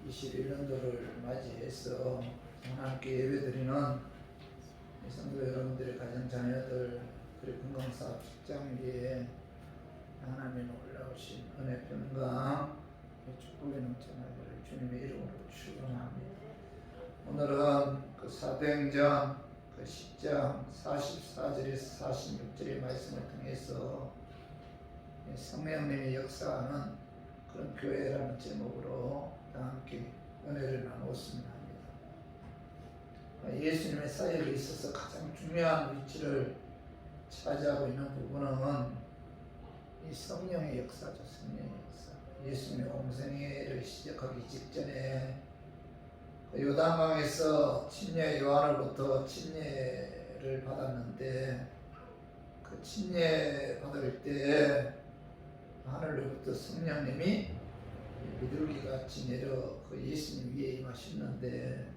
2021년도를 맞이해서 하나님께 예배드리는 성도 여러분들의 가정 자녀들 그리고 건강사업 직장 위에 하나님의 놀라우신 은혜 평강 축복의 넘쳐나기를 주님의 이름으로 축원합니다. 오늘은 그 사도행전 그 10장 44절에서 46절의 말씀을 통해서 성령님의 역사하는 그런 교회라는 제목으로 함께 은혜를 나누었습니다. 예수님의 사역에 있어서 가장 중요한 위치를 차지하고 있는 부분은 이 성령의 역사죠. 성령의 역사. 예수님의 공생애를 시작하기 직전에 요단강에서 침례 요한으로부터 침례를 받았는데 그 침례 받을 때 하늘로부터 성령님이 비둘기같이 내려 그 예수님 위에 임하셨는데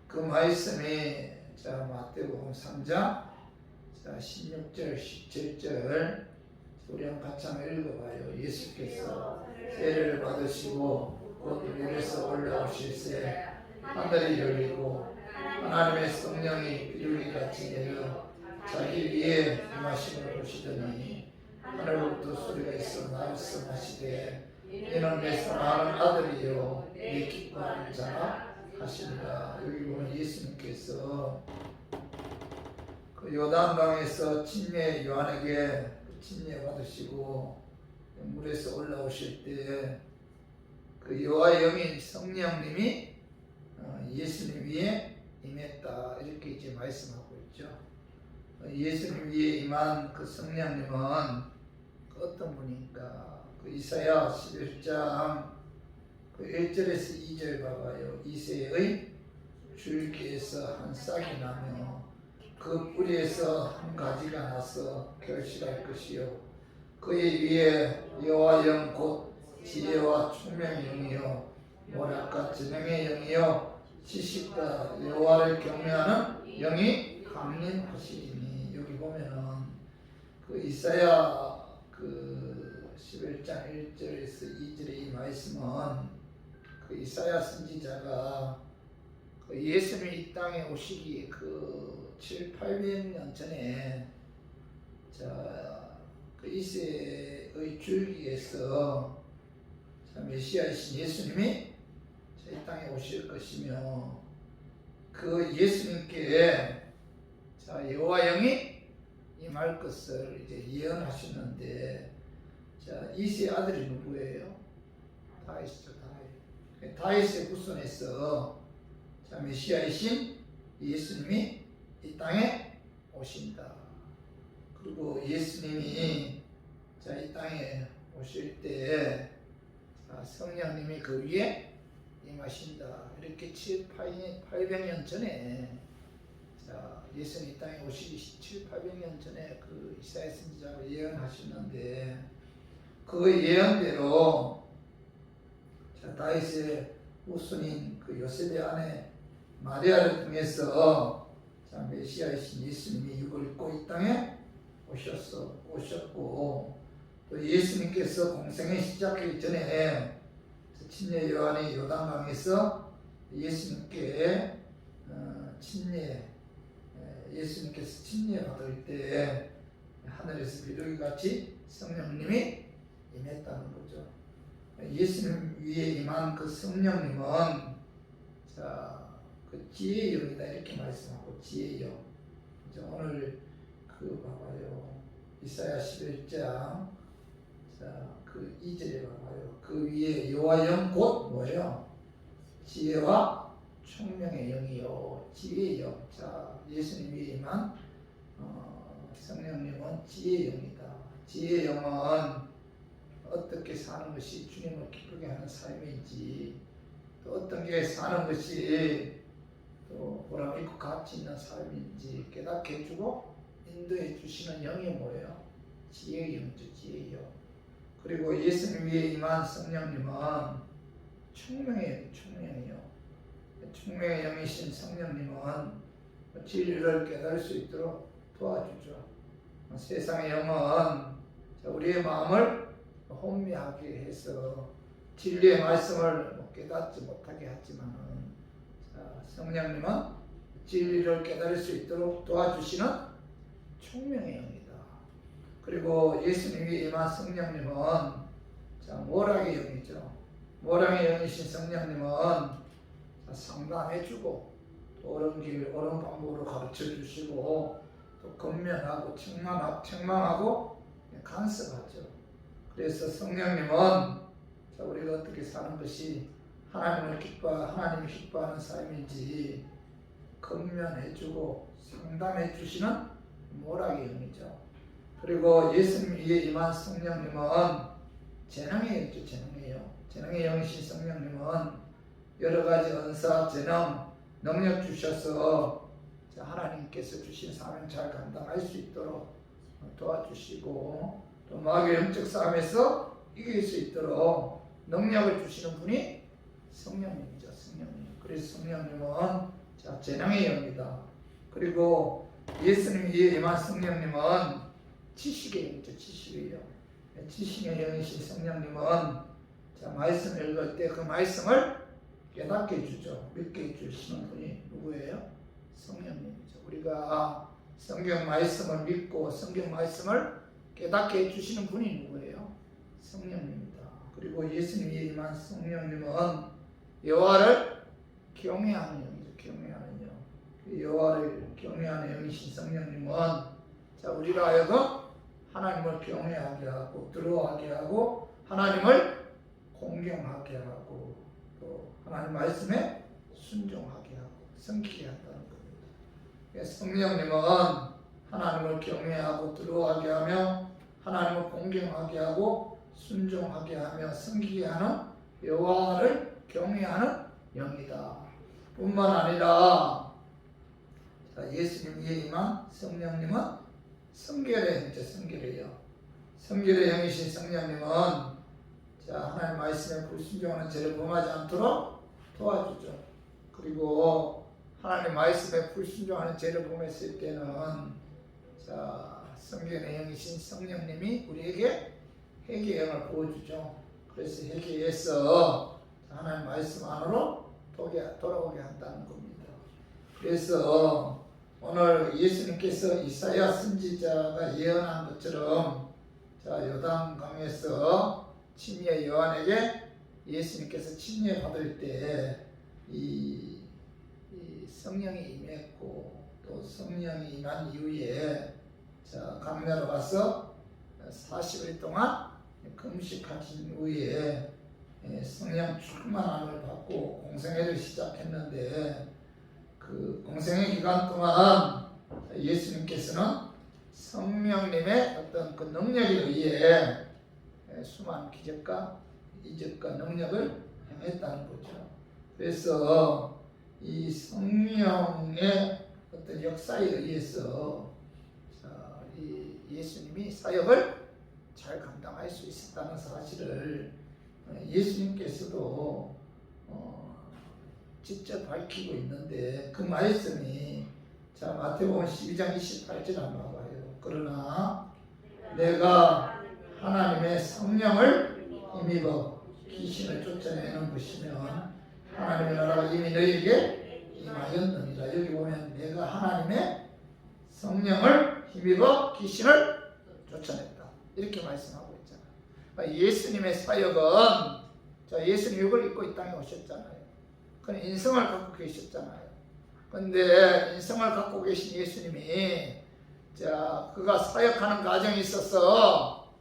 그 말씀이 마태복음 3장 16절 17절 우리 한번 같이 한번 읽어봐요. 예수께서 세례를 받으시고 곧 물에서 올라오실새 하늘이 열리고 하나님의 성령이 비둘기같이 내려 자기 위에 임하심을 보시더니 하늘로부터 소리가 있어 말씀하시되 이는 내 사랑하는 아들이요 내 기뻐하는 자라 하시니라. 여기 보면 예수님께서 그 요단강에서 침례 요한에게 침례 받으시고 물에서 올라오실 때 그 여호와 영인 성령님이 예수님 위에 임했다 이렇게 이제 말씀하고 있죠. 예수님 위에 임한 그 성령님은 그 어떤 분입니까? 그 이사야 11장 그 1절에서 2절 봐봐요. 이새의 줄기에서 한 싹이 나며 그 뿌리에서 한 가지가 나서 결실할 것이요 그의 위에 여호와 영 곧 지혜와 총명의 영이요 모략과 지능의 영이요 지식과 여호와를 경외하는 영이 강림하시리니. 여기 보면은 그 이사야 그 11장 1절에서 2절의 이 말씀은 그 이사야 선지자가 그 예수님이 이 땅에 오시기 그 700~800년 전에 그 이새의 줄기에서 메시아이신 예수님이 이 땅에 오실 것이며 그 예수님께 여호와 영이 임할 것을 이제 예언하셨는데 이새의 아들이 누구예요? 다윗이죠. 다윗의 후손에서 메시아이신 예수님이 이 땅에 오신다. 그리고 예수님이 이 땅에 오실 때 성령님이 그 위에 임하신다. 이렇게 700~800년 전에 예수님 이 땅에 오시기 700~800년 전에 그 이사야 선지자가 예언하셨는데 그 예언대로 다윗의 후손인 그 요셉의 아내 마리아를 통해서 메시아이신 예수님이 육을 입고 이 땅에 오셨고 또 예수님께서 공생애 시작하기 전에 침례 요한이 요단강에서 예수님께 예수님께서 침례 받을 때 하늘에서 비둘기같이 성령님이 임했다는 거죠. 예수님 위에 임한 그 성령님은 그 지혜의 영이다 이렇게 말씀하고 지혜의 영. 오늘 그 봐봐요. 이사야 11장 그 2절에 봐봐요. 그 위에 여호와 영 곧 뭐예요? 지혜와 총명의 영이요 지혜의 영. 예수님 위에 임한 성령님은 지혜의 영이다. 지혜의 영은 어떻게 사는 것이 주님을 기쁘게 하는 삶인지 또 어떤 게 사는 것이 또 보람 있고 가치 있는 삶인지 깨닫게 해주고 인도해 주시는 영이 뭐예요? 지혜의 영이죠. 지혜의 영. 그리고 예수님 위에 임한 성령님은 총명의 영이요. 총명의 영이신 성령님은 진리를 깨달을 수 있도록 도와주죠. 세상의 영은 우리의 마음을 혼미하게 해서 진리의 말씀을 깨닫지 못하게 하지만 성령님은 진리를 깨달을 수 있도록 도와주시는 총명의 영이다. 그리고 예수님이 임한 성령님은 모락의 영이죠. 모락의 영이신 성령님은 상담해주고 또 옳은 길, 옳은 방법으로 가르쳐주시고 또 권면하고 책망하고 간섭하죠. 그래서 성령님은 우리가 어떻게 사는 것이 하나님이 기뻐하는 삶인지 권면해주고 상담해주시는 모락의 영이죠. 그리고 예수님 위에 임한 성령님은 재능의 영이죠. 재능의 영이신 성령님은 여러 가지 은사, 재능, 능력 주셔서 하나님께서 주신 사명 잘 감당할 수 있도록 도와주시고 또 마귀의 영적 싸움에서 이길 수 있도록 능력을 주시는 분이 성령님이죠. 성령님. 그래서 성령님은 재능의 영이다. 그리고 예수님 위에 임한 성령님은 지식의 영이죠. 지식의 영. 지식의 영이신 성령님은 말씀을 읽을 때 그 말씀을 깨닫게 해주죠. 믿게 해주시는 분이 누구예요? 성령님이죠. 우리가 성경 말씀을 믿고 성경 말씀을 깨닫게 해주시는 분이 누구예요? 성령님입니다. 그리고 예수님이 임한 성령님은 여호와를 경외하는 영이죠. 경외하는 영. 여호와를 경외하는 영이신 성령님은 우리가 하여금 하나님을 경외하게 하고 두려워하게 하고 하나님을 공경하게 하고 또 하나님 말씀에 순종하게 하고 섬기게 한다는 겁니다. 성령님은 하나님을 경외하고 두려워하게 하며 하나님을 공경하게 하고 순종하게 하며 섬기게 하는 여호와를 경외하는 영이다. 뿐만 아니라 예수님 위에 임한 성령님은 성결의 영이죠. 성결의 영. 성결의 영이신 성령님은 하나님 말씀에 불순종하는 죄를 범하지 않도록 도와주죠. 그리고 하나님 말씀에 불순종하는 죄를 범했을 때는 성결의 영이신 성령님이 우리에게 회개의 영을 부어주죠. 그래서 회개해서 하나님 말씀 안으로 돌아오게 한다는 겁니다. 그래서 오늘 예수님께서 이사야 선지자가 예언한 것처럼 요단강에서 침례 요한에게 예수님께서 침례 받을 때 이 성령이 임했고 또 성령이 임한 이후에 강야로 가서 40일 동안 금식하신 후에 성령 충만함을 받고 공생애를 시작했는데 그 공생애 기간 동안 예수님께서는 성령님의 어떤 그 능력에 의해 수많은 기적과 이적과 능력을 행했다는 거죠. 그래서 이 성령의 어떤 역사에 의해서 이 예수님이 사역을 잘 감당할 수 있었다는 사실을 예수님께서도 직접 밝히고 있는데 그 말씀이 마태복음 12장 28절 한번 봐요. 그러나 내가 하나님의 성령을 힘입어 귀신을 쫓아내는 것이면 하나님의 나라가 이미 너희에게 임하였느니라. 여기 보면 내가 하나님의 성령을 힘입어 귀신을 쫓아냈다. 이렇게 말씀하고 있잖아요. 예수님의 사역은 예수님 육을 입고 이 땅에 오셨잖아요. 그는 인성을 갖고 계셨잖아요. 그런데 인성을 갖고 계신 예수님이 그가 사역하는 과정에 있어서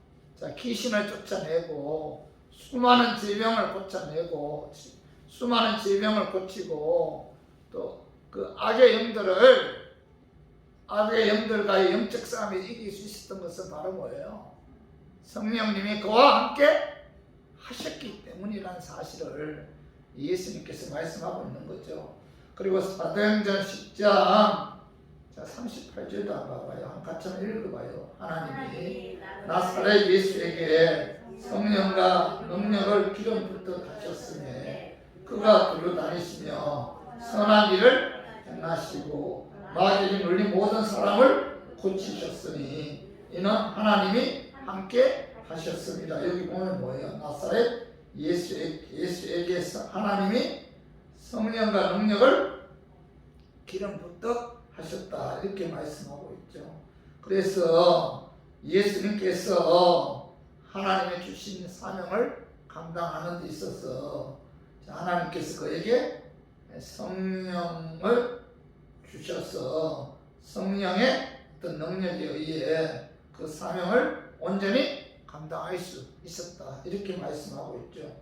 귀신을 쫓아내고 수많은 질병을 고쳐내고 수많은 질병을 고치고 또 그 악의 영들과의 영적 싸움에 이길 수 있었던 것은 바로 뭐예요? 성령님이 그와 함께 하셨기 때문이라는 사실을 예수님께서 말씀하고 있는 거죠. 그리고 사도행전 10장 38절도 한번 봐요. 같이 한번 읽어봐요. 하나님이 나사렛 예수에게 성령과 능력을 기름 붓듯 하셨으며 그가 두루다니시며 선한 일을 행하시고 마귀에 눌린 모든 사람을 고치셨으니 이는 하나님이 함께 하셨습니다. 여기 보면 뭐예요? 나사렛 예수에게서 하나님이 성령과 능력을 기름 붓듯 하셨다 이렇게 말씀하고 있죠. 그래서 예수님께서 하나님의 주신 사명을 감당하는 데 있어서 하나님께서 그에게 성령을 주셔서 성령의 어떤 능력에 의해 그 사명을 온전히 감당할 수 있었다 이렇게 말씀하고 있죠.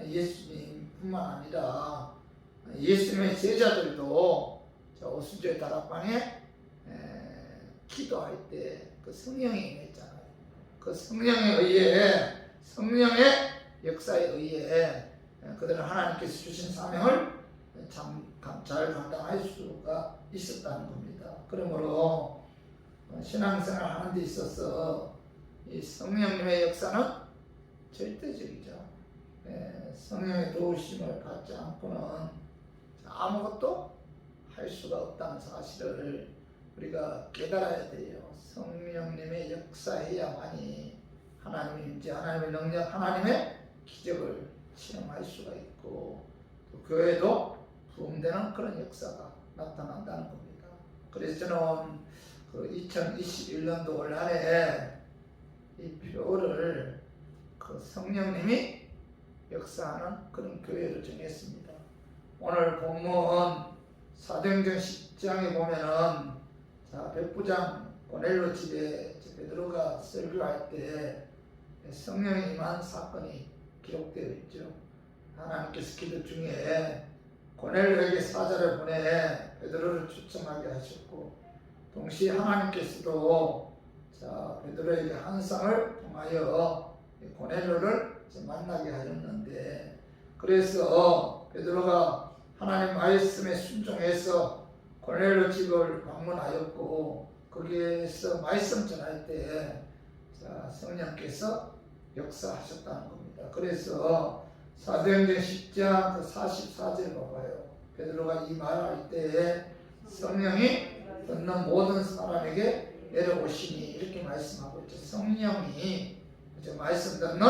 예수님뿐만 아니라 예수님의 제자들도 오순절 다락방에 기도할 때 그 성령이 임했잖아요. 그 성령에 의해 성령의 역사에 의해 그들은 하나님께서 주신 사명을 잘 감당할 수가 있었다는 겁니다. 그러므로 신앙생활 하는 데 있어서 이 성령님의 역사는 절대적이죠. 성령의 도우심을 받지 않고는 아무것도 할 수가 없다는 사실을 우리가 깨달아야 돼요. 성령님의 역사해야만이 하나님의 임재, 하나님의 능력, 하나님의 기적을 체험할 수가 있고 또 교회도 부흥되는 그런 역사가 나타난다는 겁니다. 그래서 저는 그 2021년도 올 한해 이 표를 그 성령님이 역사하는 그런 교회로 정했습니다. 오늘 본문 사도행전 10장에 보면은 백부장 고넬료 집에 베드로가 설교할 때 성령이 임한 사건이 기록되어 있죠. 하나님께서 기도 중에 고넬료에게 사자를 보내 베드로를 초청하게 하셨고 동시에 하나님께서도 베드로에게 환상을 통하여 고넬료를 만나게 하셨는데 그래서 베드로가 하나님 말씀에 순종해서 고넬료 집을 방문하였고 거기에서 말씀 전할 때 성령께서 역사하셨다는 겁니다. 그래서 사도행전 10장 44절 봐봐요. 베드로가 이 말할 때에 성령이 듣는 모든 사람에게 내려오시니 이렇게 말씀하고 있죠. 성령이 말씀 듣는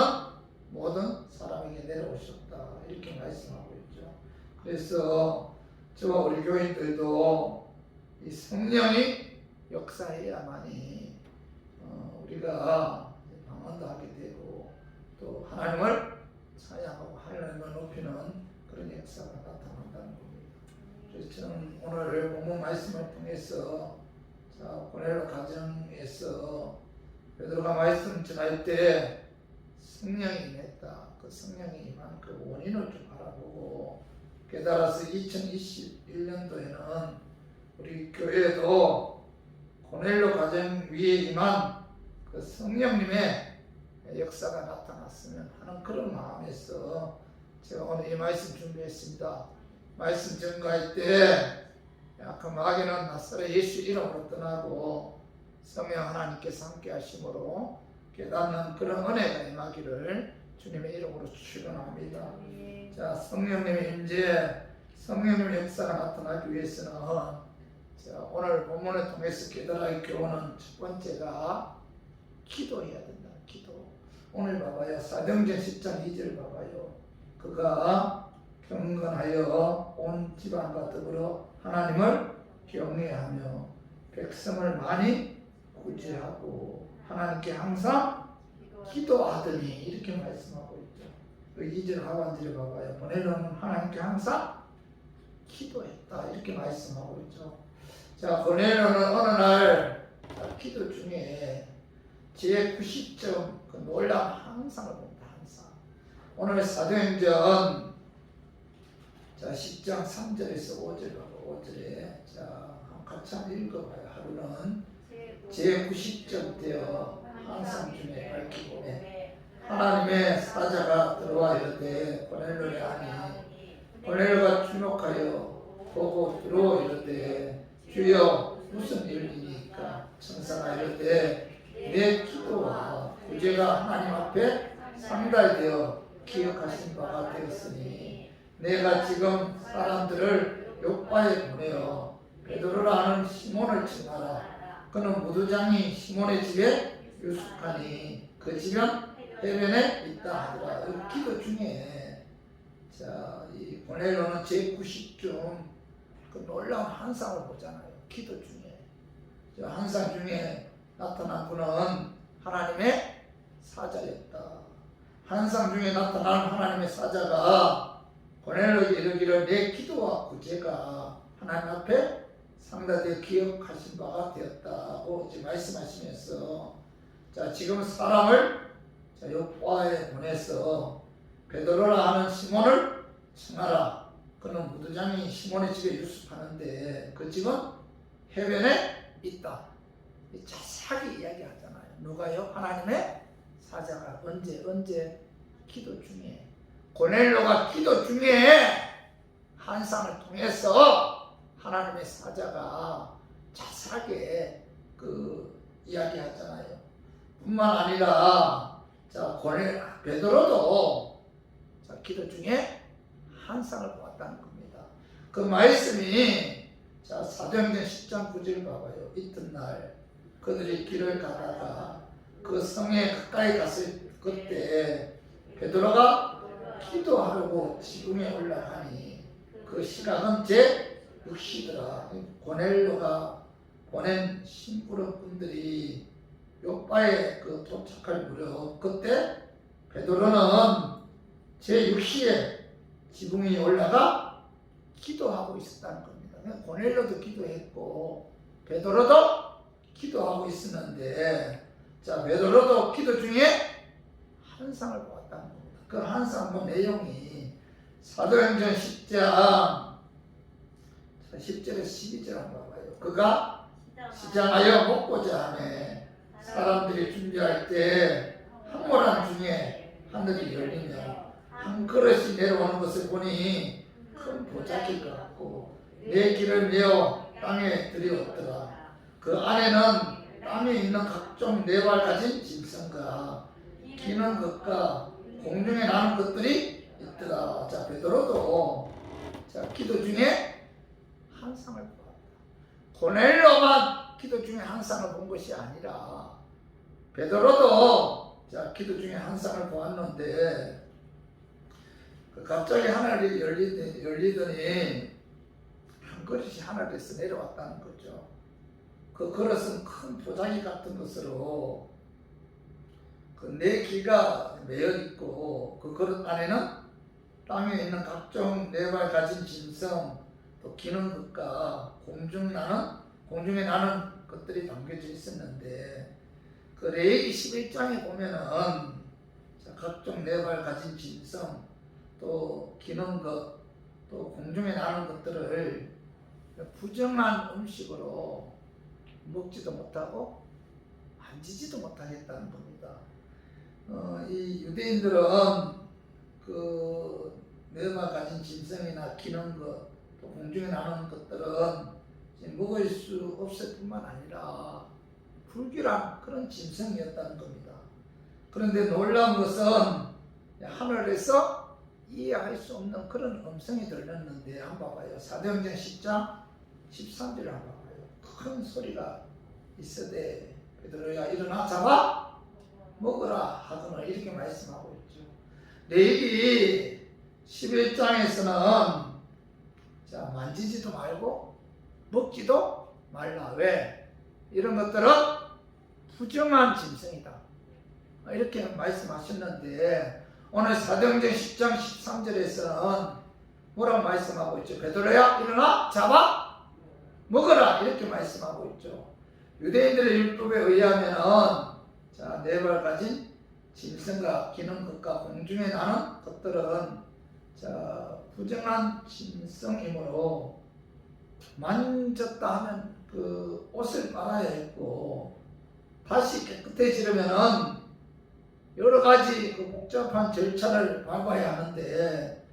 모든 사람에게 내려오셨다 이렇게 말씀하고 있죠. 그래서 저와 우리 교인들도 이 성령이 역사해야만이 우리가 방언도 하게 되고 또 하나님을 찬양하고 하나님을 높이는 그런 역사가 나타난다는 겁니다. 그래서 저는 오늘 본문 말씀을 통해서 고넬료 가정에서 베드로가 말씀 전할 때 성령이 임했다. 그 성령이 임한 그 원인을 좀 알아보고 깨달아서 2021년도에는 우리 교회도 고넬료 가정 위에 임한 그 성령님의 역사가 나타났으면 하는 그런 마음에서 제가 오늘 이 말씀 준비했습니다. 말씀 전가할 때 그 마귀는 나사렛 예수 이름으로 떠나고 성령 하나님께서 함께 하심으로 깨닫는 그런 은혜가 임하기를 주님의 이름으로 축원합니다. 자, 성령님의 임재, 성령님의 역사가 나타나기 위해서는 오늘 본문을 통해서 깨달아야 교훈은 첫 번째가 기도해야 된다. 기도. 오늘 봐봐요. 사도행전 10장 2절 봐봐요. 그가 경건하여 온 집안과 더불어 하나님을 경외하며 백성을 많이 구제하고 하나님께 항상 기도하더니 이렇게 말씀하고 있죠. 그 2절 하반절에 봐봐요. 고넬료는 하나님께 항상 기도했다 이렇게 말씀하고 있죠. 자, 고넬료는 어느 날 기도 중에 제 90점 그 놀라운 항상을 봅니다. 항상. 오늘 사도행전 10장 3절에서 5절에 같이 한번 읽어봐요. 하루는 제 90점 되어 항상 중에 밝히고 하나님의 사자가 들어와 이르되 고넬료를 하니 고넬료가 주목하여 보고 들어오 이르되 주여 무슨 일이니까 천사가 이르되 내 기도와 구제가 하나님 앞에 상달되어 기억하신 바가 되었으니 내가 지금 사람들을 요파에 보내어 베드로라 하는 시몬을 칭하라. 그는 무두장이 시몬의 집에 유숙하니 그 집은 해변에 있다 하더라. 이 기도 중에 자, 이 고넬료는 제90중 그 놀라운 환상을 보잖아요. 기도 중에 저 환상 중에 나타난 분은 하나님의 사자였다. 환상 중에 나타난 하나님의 사자가 고넬료에게 이르기를 내 기도와 구제가 하나님 앞에 상달되어 기억하신 바가 되었다고 이제 말씀하시면서 자, 지금 사람을 자, 요포아에 보내서 베드로라 하는 시몬을 청하라. 그는 무두장이 시몬의 집에 유숙하는데 그 집은 해변에 있다. 자세하게 이야기하잖아요. 누가요? 하나님의 사자가 언제 기도 중에 고넬료가 기도 중에 환상을 통해서 하나님의 사자가 자세하게 그 이야기하잖아요. 뿐만 아니라 자, 베드로도 자, 기도 중에 환상을 보았다는 겁니다. 그 말씀이 자, 사도행전 10장 9절 봐봐요. 이튿날 그들이 길을 가다가 그 성에 가까이 갔을 그때 베드로가 기도하려고 지붕에 올라가니 그 시각은 제6시더라. 고넬료가 보낸 심부름꾼들이 요바에 그 도착할 무렵 그때 베드로는 제6시에 지붕 위에 올라가 기도하고 있었다는 겁니다. 고넬료도 기도했고 베드로도 기도하고 있었는데 자, 베드로도 기도 중에 환상을 보았다는 겁니다. 그 환상 내용이 사도행전 10장 10절에서 12절 한번 봐봐요. 그가 시장하여 먹고자 하매 사람들이 준비할 때 황홀한 중에 하늘이 열리며 한 그릇이 내려오는 것을 보니 큰 보자기 같고 내 길을 메어 땅에 들이었더라. 그 안에는 땅에 있는 각종 네 발 가진 짐승과 기는 것과 공중에 나는 것들이 있더라. 자, 베드로도 자, 기도 중에 환상을 보았다. 고넬료만 기도 중에 환상을 본 것이 아니라 베드로도 자, 기도 중에 환상을 보았는데 갑자기 하늘이 열리더니 한 그릇이 하늘에서 내려왔다는 거죠. 그 그릇은 큰 보자기 같은 것으로 그 네 귀가 매여 있고 그 그릇 안에는 땅에 있는 각종 네 발 가진 짐승 또 기는 것과 공중에 나는 것들이 담겨져 있었는데 그 레위기 11장에 보면은 각종 네 발 가진 짐승 또 기는 것 또 공중에 나는 것들을 부정한 음식으로 먹지도 못하고 만지지도 못하겠다는 겁니다. 이 유대인들은 그 뇌가 가진 짐승이나 기는 것, 또 공중에 나는 것들은 먹을 수 없을 뿐만 아니라 불길한 그런 짐승이었다는 겁니다. 그런데 놀라운 것은 하늘에서 이해할 수 없는 그런 음성이 들렸는데 한번 봐봐요. 사도행전 10장 13절을 한번 봐봐요. 큰 소리가 있으되 베드로야 일어나 잡아 먹으라 하거늘 이렇게 말씀하고 있죠. 레위기 11장에서는 자, 만지지도 말고 먹지도 말라. 왜? 이런 것들은 부정한 짐승이다. 이렇게 말씀하셨는데 오늘 사도행전 10장 13절에서는 뭐라고 말씀하고 있죠? 베드로야 일어나 잡아 먹어라 이렇게 말씀하고 있죠. 유대인들의 율법에 의하면은 자, 네 발 가진 짐승과 기는 것과 공중에 나는 것들은 자, 부정한 짐승이므로 만졌다 하면 그 옷을 빨아야 했고 다시 깨끗해지려면은 여러 가지 그 복잡한 절차를 밟아야 하는데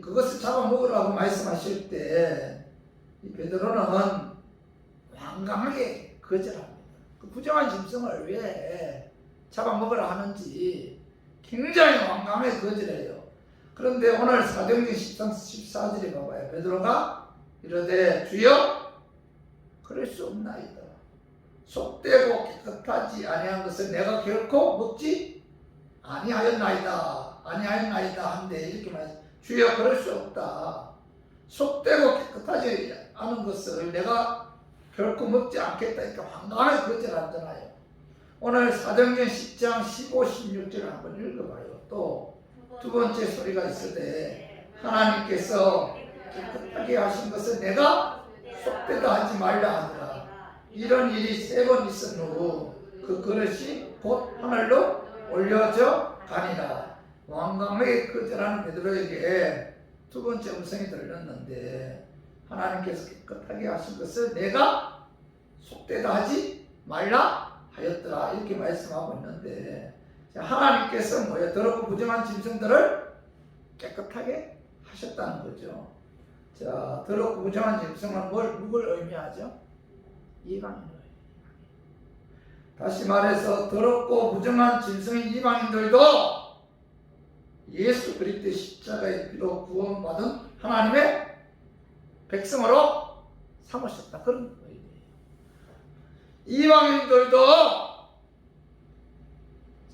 그것을 잡아먹으라고 말씀하실 때 이 베드로는 완강하게 거절합니다. 그 부정한 짐승을 왜 잡아먹으라 하는지 굉장히 완강하게 거절해요. 그런데 오늘 사도행전 13, 14절에 봐봐요. 베드로가 이르되 주여 그럴 수 없나이다. 속되고 깨끗하지 아니한 것을 내가 결코 먹지 아니하였나이다 한데 이렇게 말해. 주여 그럴 수 없다. 속되고 깨끗하지 않은 것을 내가 결코 먹지 않겠다. 이렇게 황당하게 거절하잖아요. 오늘 사도행전 10장 15, 16절을 한번 읽어봐요. 또 두 번째 소리가 있으되 하나님께서 깨끗하게 하신 것을 내가 속되다 하지 말라 하더라. 이런 일이 3번 있은 후 그 그릇이 곧 하늘로 올려져 가니라. 완강하게 거절하는 베드로에게 두 번째 음성이 들렸는데 하나님께서 깨끗하게 하신 것을 내가 속되다 하지 말라 하였더라. 이렇게 말씀하고 있는데 하나님께서 뭐예요? 더럽고 부정한 짐승들을 깨끗하게 하셨다는 거죠. 자, 더럽고 부정한 짐승은 누굴 의미하죠? 이방인을. 다시 말해서 더럽고 부정한 짐승인 이방인들도 예수 그리스도의 십자가의 피로 구원받은 하나님의 백성으로 삼으셨다. 그런 의미예요. 이방인들도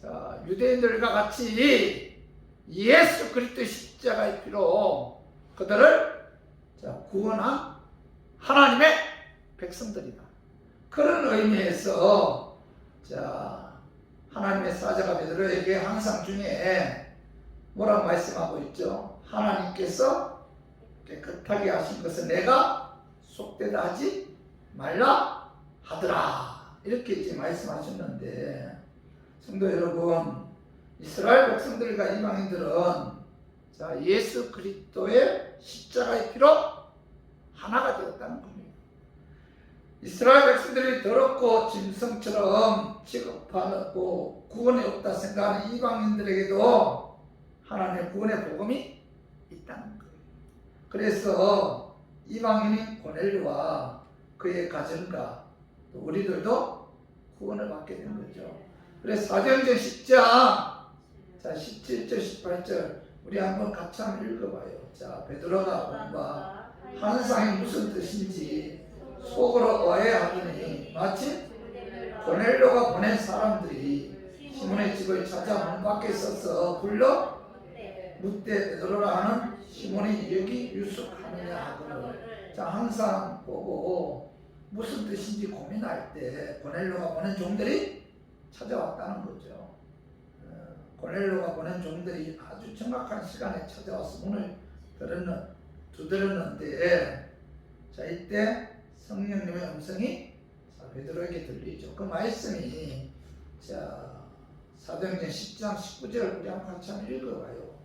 자, 유대인들과 같이 예수 그리스도의 십자가의 피로 그들을 구원한 하나님의 백성들이다. 그런 의미에서 하나님의 사자가 베드로에게 항상 중에 뭐라고 말씀하고 있죠? 하나님께서 깨끗하게 하신 것을 내가 속되다 하지 말라 하더라. 이렇게 이제 말씀하셨는데, 성도 여러분, 이스라엘 백성들과 이방인들은 예수 그리스도의 십자가의 피로 하나가 되었다는 겁니다. 이스라엘 백성들이 더럽고 짐승처럼 취급하고 구원이 없다 생각하는 이방인들에게도 하나님의 구원의 복음이 있다는 거예요. 그래서 이방인인 고넬료와 그의 가정과 또 우리들도 구원을 받게 된 거죠. 그래서 사도행전 10장 17절 18절 우리 한번 같이 한번 읽어봐요. 베드로가 본바 환상이 무슨 뜻인지 속으로 오해하더니 마침 고넬료가 보낸 사람들이 시몬의 집을 찾아 문 밖에 서서 불러 묻되 베드로라 하는 시몬이 여기 유숙하느냐 하거늘. 항상 보고 무슨 뜻인지 고민할 때 고넬료가 보낸 종들이 찾아왔다는 거죠. 고넬료가 보낸 종들이 아주 정확한 시간에 찾아와서 문을 두드렸는데 이때 성령님의 음성이 베드로에게 들리죠. 그 말씀이 사도행전 10장 19절 우리 한번 같이 한번 읽어봐요.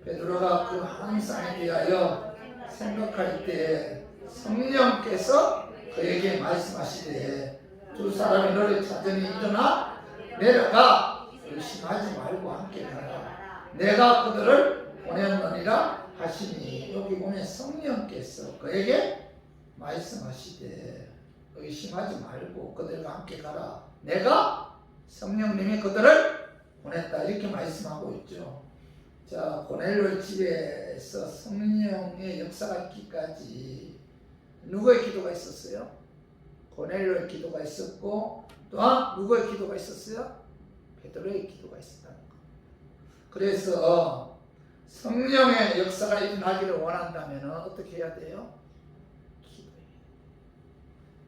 베드로가 그 환상에 대하여 생각할 때 성령께서 그에게 말씀하시되 두 사람이 너를 찾으니 일어나 내려가 의심하지 말고 함께 가라. 내가 그들을 보냈느니라 하시니, 여기 보면 성령께서 그에게 말씀하시되 의심하지 말고 그들과 함께 가라. 내가 성령님이 그들을 보냈다. 이렇게 말씀하고 있죠. 고넬료 집에서 성령의 역사가 있기까지 누구의 기도가 있었어요? 고넬료의 기도가 있었고, 또한 누구의 기도가 있었어요? 베드로의 기도가 있었다는 거. 그래서 성령의 역사가 일어나기를 원한다면 어떻게 해야 돼요?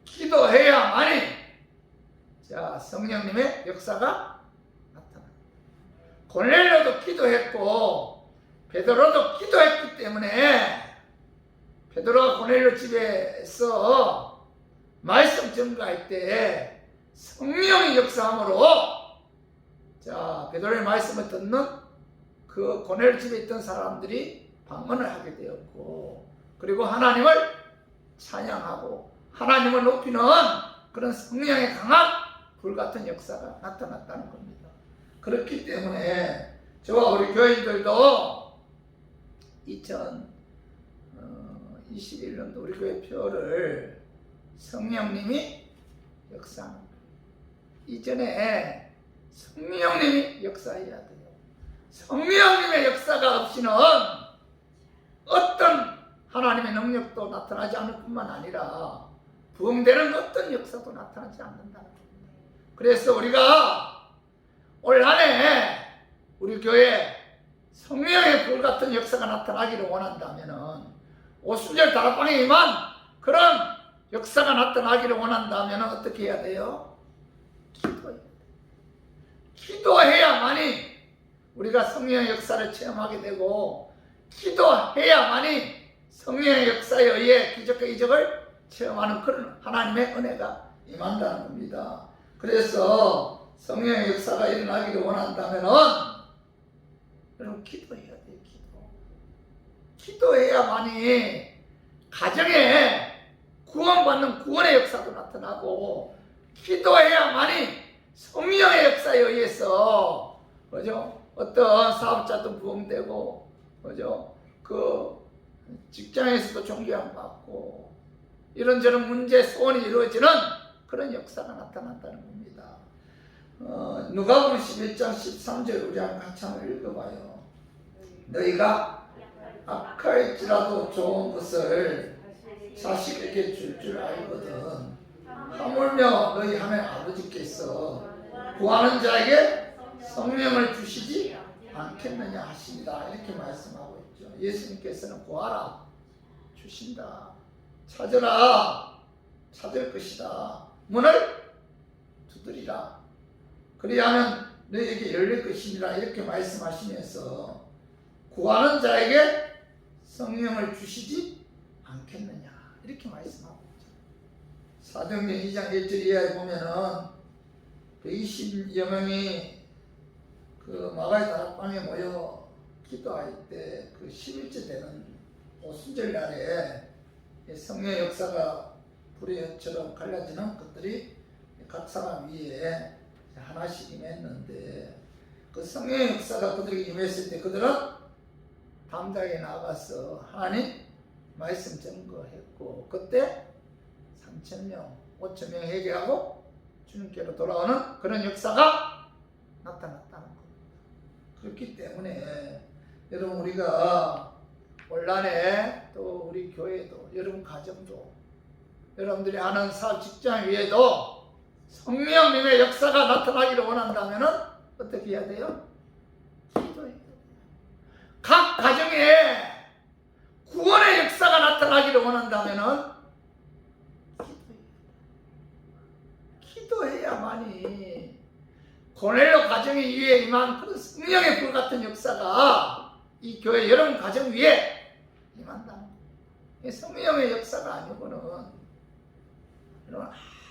기도해야만이 성령님의 역사가 나타납니다. 고넬료도 기도했고 베드로도 기도했기 때문에 베드로가 고넬료 집에서 말씀 전가할 때 성령의 역사함으로 베드로의 말씀을 듣는 그 고넬료 집에 있던 사람들이 방문을 하게 되었고, 그리고 하나님을 찬양하고 하나님을 높이는 그런 성령의 강한 불같은 역사가 나타났다는 겁니다. 그렇기 때문에 저와 우리 교인들도 2021년도 우리 교회 표를 성령님이 역사하는 거예요. 이전에 성령님이 역사해야 돼요. 성령님의 역사가 없이는 어떤 하나님의 능력도 나타나지 않을 뿐만 아니라 부흥되는 어떤 역사도 나타나지 않는다는 거예요. 그래서 우리가 올 한해 우리 교회 성령의 불 같은 역사가 나타나기를 원한다면은 오순절 다락방에 임한 그런 역사가 나타나기를 원한다면 어떻게 해야 돼요? 기도해야 돼요. 기도해야만이 우리가 성령의 역사를 체험하게 되고, 기도해야만이 성령의 역사에 의해 기적과 이적을 체험하는 그런 하나님의 은혜가 임한다는 겁니다. 그래서 성령의 역사가 일어나기를 원한다면 여러분 기도해야 돼요. 기도해야만이 가정에 구원받는 구원의 역사도 나타나고, 기도해야만이 성령의 역사에 의해서 그죠? 어떤 사업자도 부흥되고, 그죠? 그 직장에서도 존경받고 이런저런 문제 소원이 이루어지는 그런 역사가 나타난다는 겁니다. 누가복음 11장 13절 우리 같이 한번 읽어봐요. 너희가 악할지라도 좋은 것을 자식에게 줄 줄 알거든 하물며 너희 하나님 아버지께서 구하는 자에게 성령을 주시지 않겠느냐 하십니다. 이렇게 말씀하고 있죠. 예수님께서는 구하라 주신다, 찾으라 찾을 것이다, 문을 두드리라 그리하면 너희에게 열릴 것이니라 이렇게 말씀하시면서 구하는 자에게 성령을 주시지 않겠느냐 이렇게 말씀하고 있죠. 사도행전 2장 1절 이하에 보면은 120여 명이 그 마가의 다락방에 모여 기도할 때 그 11째 되는 오순절 날에 성령의 역사가 불의 혀처럼 갈라지는 것들이 각 사람 위에 하나씩 임했는데, 그 성령의 역사가 그들에게 임했을 때 그들은 담장에 나가서 하나님 말씀 증거했고, 그때 3,000명, 5,000명 회개하고 주님께로 돌아오는 그런 역사가 나타났다는 겁니다. 그렇기 때문에 여러분 우리가 올한해 또 우리 교회도 여러분 가정도 여러분들이 하는 사업 직장 위에도 성령님의 역사가 나타나기를 원한다면 어떻게 해야 돼요? 기도해야 돼요. 각 가정에 구원의 역사가 나타나기를 원한다면 기도해야만이 고넬료 가정 위에 임한 그런 성령의 불 같은 역사가 이 교회 여러분 가정 위에 임한다는 거예요. 성령의 역사가 아니고는 여러분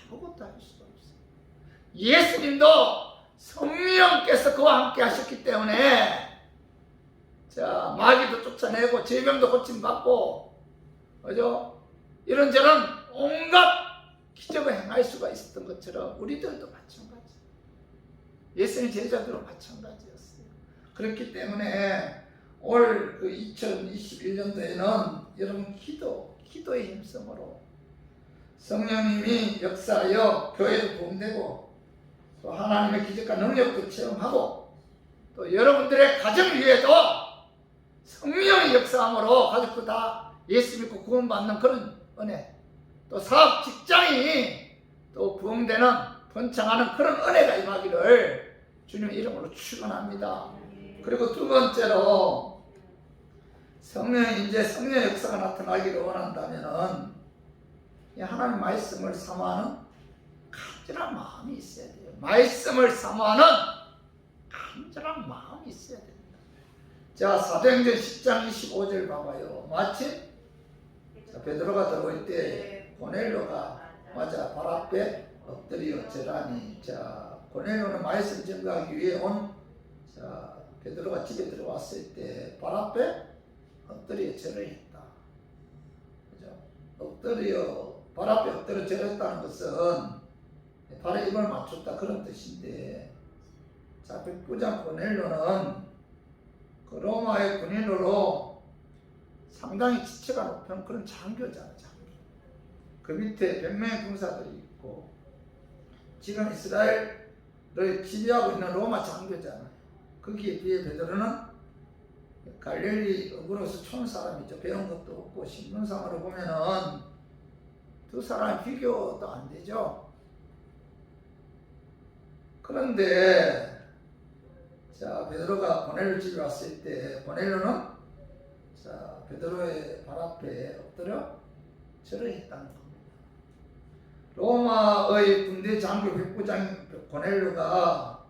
아무것도 할 수가 없어요. 예수님도 성령께서 그와 함께 하셨기 때문에 자 마귀도 쫓아내고 질병도 고침받고 그죠? 이런저런 온갖 기적을 행할 수가 있었던 것처럼 우리들도 마찬가지. 예수님 제자들도 마찬가지였어요. 그렇기 때문에 올 2021년도에는 여러분 기도의 힘성으로 성령님이 역사하여 교회도 부흥되고 또 하나님의 기적과 능력도 체험하고 또 여러분들의 가정 위에도 성령의 역사함으로 가족도 다 예수 믿고 구원받는 그런 은혜, 또 사업 직장이 또 부흥되는 번창하는 그런 은혜가 임하기를 주님의 이름으로 축원합니다. 그리고 두 번째로 성령의 역사가 나타나기를 원한다면은 하나님 말씀을 사모하는 간절한 마음이 있어야 돼요. 말씀을 사모하는 간절한 마음이 있어야 됩니다. 자, 사도행전 10장 25절 봐봐요. 마침 베드로가 들어올 때 고넬료가 맞아 발 앞에 엎드려 절하니, 자 고넬료는 말씀 증거하기 위해 온 베드로가 집에 들어왔을 때 발 앞에 엎드려 절을 했다. 그죠? 발 앞에 엎드려 절했다는 것은 발에 입을 맞췄다 그런 뜻인데, 자 백부장 고넬료는 그 로마의 군인으로 상당히 지체가 높은 그런 장교잖아. 그 밑에 100명의 군사들이 있고 지금 이스라엘을 지배하고 있는 로마 장교잖아요. 거기에 비해 베드로는 갈릴리 어부로서 촌 사람이죠. 배운 것도 없고 신분상으로 보면은 두 사람의 비교도 안 되죠. 그런데 자, 베드로가 고넬료 집에 왔을 때 고넬료는 자, 베드로의 발 앞에 엎드려 절을했다는 겁니다. 로마의 군대 장교 백부장 고넬료가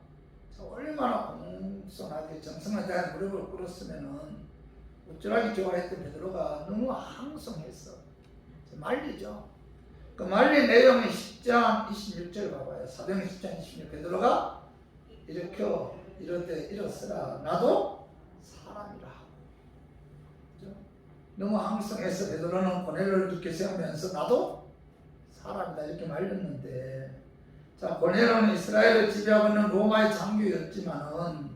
얼마나 공손하게 정성에 대한 무릎을 꿇었으면은 어쩌라기 좋아했던 베드로가 너무 항성했어. 말리죠. 그 말린 내용이 10장 26절 봐봐요. 사도행전 10장 26절 베드로가 이렇게 일어서라 나도 사람이라 하고. 그렇죠? 너무 항성해서 베드로는 고넬료를 깊게 세우면서 나도 사람이다 이렇게 말렸는데, 자, 고넬료는 이스라엘을 지배하고 있는 로마의 장교였지만은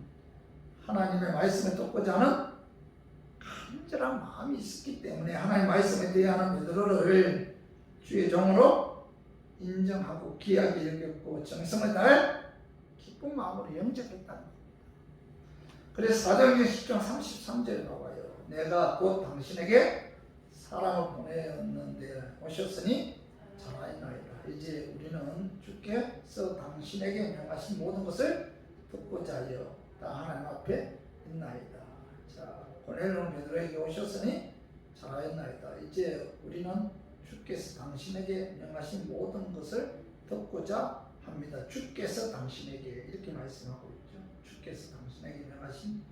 하나님의 말씀을 돕고자 하는 간절한 마음이 있었기 때문에 하나님의 말씀에 대하는 베드로를 주의 종으로 인정하고 귀하게 여겼고 정성을 다해 기쁜 마음으로 영접했다는 겁니다. 그래서 사도행전 10장 33절 봐봐요. 내가 곧 당신에게 사랑을 보내었는데 오셨으니 잘하였나이다. 이제 우리는 주께서 당신에게 명하신 모든 것을 듣고자 하여 다 하나님 앞에 있나이다. 자, 고넬료는 베드로에게 오셨으니 잘하였나이다. 이제 우리는 주께서 당신에게 명하신 모든 것을 듣고자 합니다. 주께서 당신에게 이렇게 말씀하고 있죠. 주께서 당신에게 명하신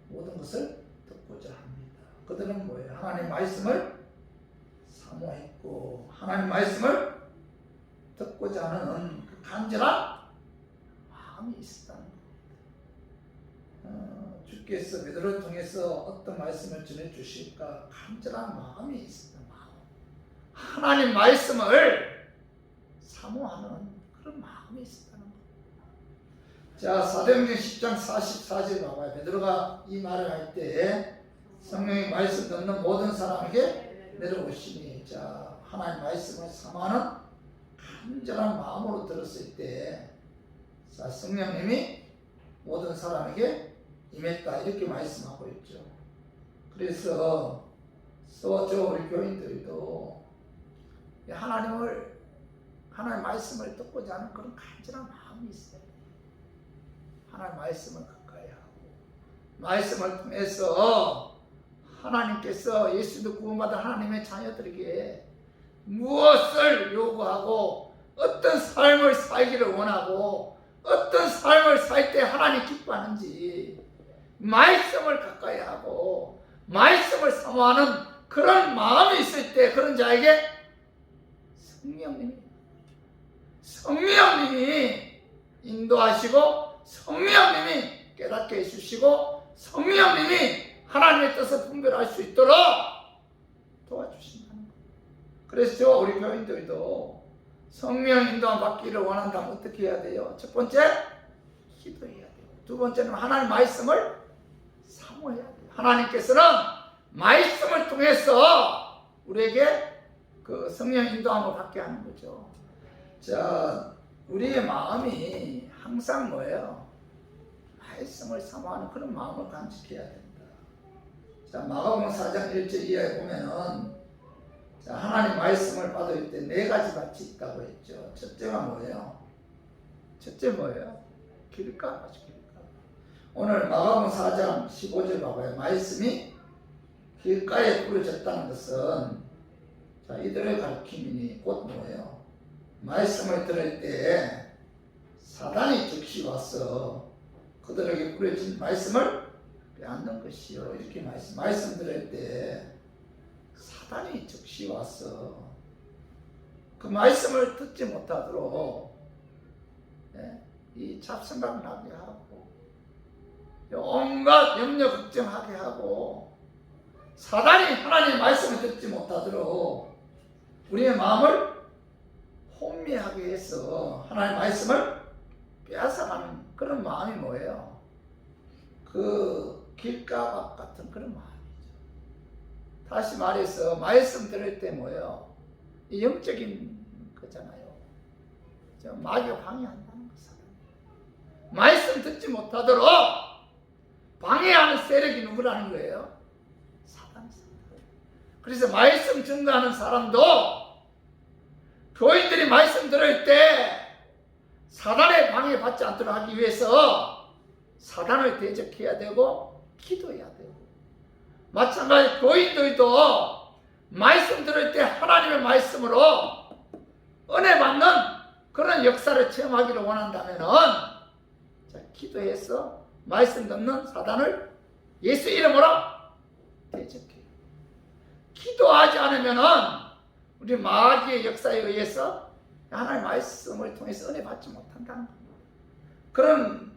모든 것을 듣고자 합니다. 그들은 뭐예요? 하나님 말씀을 사모했고 하나님 말씀을 듣고자 하는 그 간절한 마음이 있었다는 겁니다. 주께서 베드로를 통해서 어떤 말씀을 전해주실까 간절한 마음이 있었다는 마음. 하나님 말씀을 사모하는 그런 마음이 있었다는 겁니다. 자, 사도행전 10장 44절 봐봐요. 베드로가 이 말을 할 때 성령의 말씀 듣는 모든 사람에게 내려오시니, 자, 하나님 말씀을 사모하는 간절한 마음으로 들었을 때, 자, 성령님이 모든 사람에게 임했다 이렇게 말씀하고 있죠. 그래서 우리 교인들도 하나님 말씀을 듣고자 하는 그런 간절한 마음이 있어요. 하나님 말씀을 가까이 하고 말씀을 통해서 하나님께서 예수도 구원받은 하나님의 자녀들에게 무엇을 요구하고 어떤 삶을 살기를 원하고 어떤 삶을 살 때 하나님 기뻐하는지 말씀을 가까이 하고 말씀을 사모하는 그런 마음이 있을 때 그런 자에게 성령님이 인도하시고 성령님이 깨닫게 해주시고 성령님이 하나님의 뜻을 분별할 수 있도록 도와주신다는 거예요. 그래서 우리 교인들도 성령 인도함 받기를 원한다면 어떻게 해야 돼요? 첫 번째, 기도해야 돼요. 두 번째는 하나님 말씀을 사모해야 돼요. 하나님께서는 말씀을 통해서 우리에게 그 성령 인도함을 받게 하는 거죠. 자, 우리의 마음이 항상 뭐예요? 말씀을 사모하는 그런 마음을 간직해야 된다. 자, 마가복음 4장 1절 이하에 보면은, 자, 하나님 말씀을 받을 때 네 가지 밭이 있다고 했죠. 첫째가 뭐예요? 길가. 오늘 마가복음 4장 15절 봐봐요. 말씀이 길가에 뿌려졌다는 것은, 자, 이들의 가르침이니 곧 뭐예요? 말씀을 들을 때 사단이 즉시 와서 그들에게 뿌려진 말씀을 빼앗는 것이요. 이렇게 말씀 들을 때 사단이 즉시 와서 그 말씀을 듣지 못하도록 이 잡생각 나게 하고 온갖 염려 걱정하게 하고 사단이 하나님의 말씀을 듣지 못하도록 우리의 마음을 혼미하게 해서 하나님의 말씀을 빼앗아가는 그런 마음이 뭐예요? 그 길가밭 같은 그런 마음이죠. 다시 말해서 말씀 들을 때 뭐예요? 이 영적인 거잖아요. 마귀가 방해한다는 것은 말씀 듣지 못하도록 방해하는 세력이 누구라는 거예요? 사단입니다. 그래서 말씀 증거하는 사람도 교인들이 말씀 들을 때 사단의 방해받지 않도록 하기 위해서 사단을 대적해야 되고 기도해야 되고, 마찬가지 교인들도 말씀 들을 때 하나님의 말씀으로 은혜 받는 그런 역사를 체험하기를 원한다면은, 자, 기도해서 말씀 듣는 사단을 예수 이름으로 대적해요. 기도하지 않으면은 우리 마귀의 역사에 의해서 하나님의 말씀을 통해서 은혜 받지 못한다는 겁니다. 그런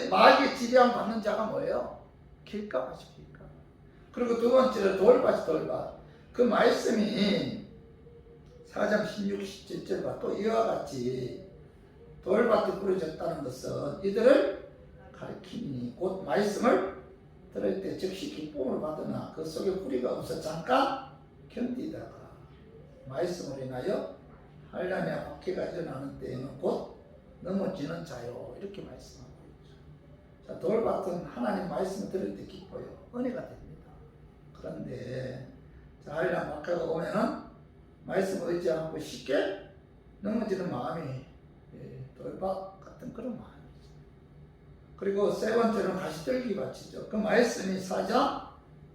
마귀의 지배함 받는 자가 뭐예요? 길가밭이 길가. 그리고 두 번째로 돌밭이 돌밭. 그 말씀이 4장 16, 17절과 또 이와 같이 돌밭이 부러졌다는 것은 이들을 가리키니 곧 말씀을 들을 때 즉시 기쁨을 받으나 그 속에 뿌리가 없어 잠깐 견디다가 말씀으로 인하여 한란이나 박해가 일어나는 때에는 곧 넘어지는 자요. 이렇게 말씀하고 있죠. 자, 돌밭은 하나님 말씀을 들을 때 기뻐요. 은혜가 됩니다. 그런데 자, 한란 박해가 오면은 말씀을 의지하고 쉽게 넘어지는 마음이 돌밭 같은 그런 마음이죠. 그리고 세 번째는 가시떨기 밭이죠. 그 말씀이 4장